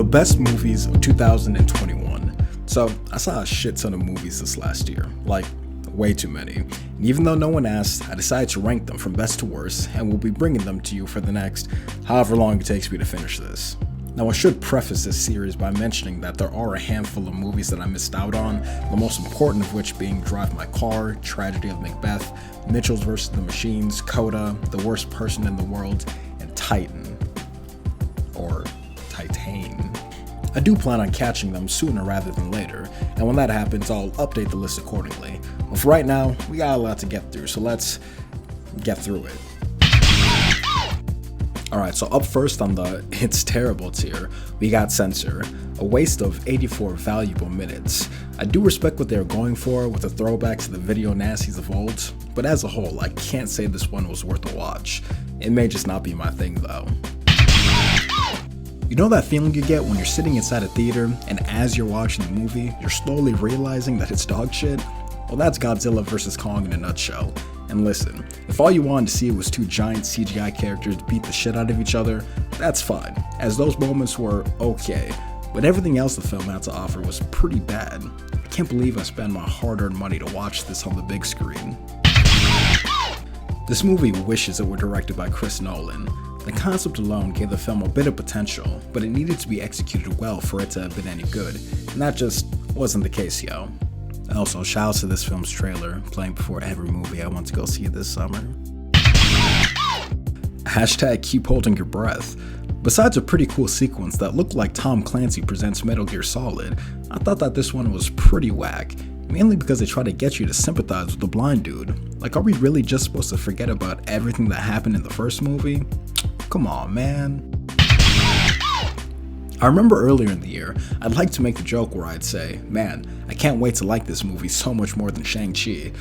The best movies of 2021. So I saw a shit ton of movies this last year, like way too many. And even though no one asked, I decided to rank them from best to worst, and will be bringing them to you for the next however long it takes me to finish this. Now, I should preface this series by mentioning that there are a handful of movies that I missed out on, the most important of which being Drive My Car, Tragedy of Macbeth, Mitchells vs. the Machines, Coda, The Worst Person in the World, and Titan. Or Titan. I do plan on catching them sooner rather than later, and when that happens, I'll update the list accordingly. But for right now, we got a lot to get through, so let's get through it. Alright, so up first on the It's Terrible tier, we got Censor, a waste of 84 valuable minutes. I do respect what they're going for with a throwback to the video nasties of old, but as a whole, I can't say this one was worth a watch. It may just not be my thing though. You know that feeling you get when you're sitting inside a theater and as you're watching the movie, you're slowly realizing that it's dog shit? Well, that's Godzilla vs. Kong in a nutshell. And listen, if all you wanted to see was two giant CGI characters beat the shit out of each other, that's fine, as those moments were okay, but everything else the film had to offer was pretty bad. I can't believe I spent my hard-earned money to watch this on the big screen. This movie wishes it were directed by Chris Nolan. The concept alone gave the film a bit of potential, but it needed to be executed well for it to have been any good, and that just wasn't the case, yo. Also, shoutouts to this film's trailer, playing before every movie I want to go see this summer. Hashtag keep holding your breath. Besides a pretty cool sequence that looked like Tom Clancy presents Metal Gear Solid, I thought that this one was pretty whack, mainly because they try to get you to sympathize with the blind dude. Like, are we really just supposed to forget about everything that happened in the first movie? Come on, man. I remember earlier in the year, I'd like to make the joke where I'd say, man, I can't wait to like this movie so much more than Shang-Chi.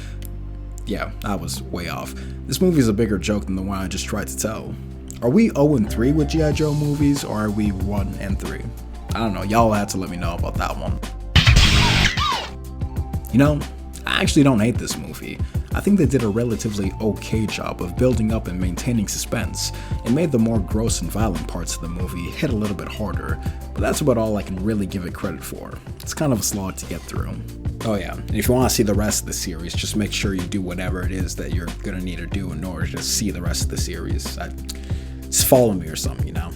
Yeah, I was way off. This movie is a bigger joke than the one I just tried to tell. Are we 0-3 with G.I. Joe movies, or are we 1-3? I don't know, y'all had to let me know about that one. You know, I actually don't hate this movie. I think they did a relatively okay job of building up and maintaining suspense. It made the more gross and violent parts of the movie hit a little bit harder, but that's about all I can really give it credit for. It's kind of a slog to get through. Oh yeah, and if you want to see the rest of the series, just make sure you do whatever it is that you're gonna need to do in order to see the rest of the series. Just follow me or something, you know?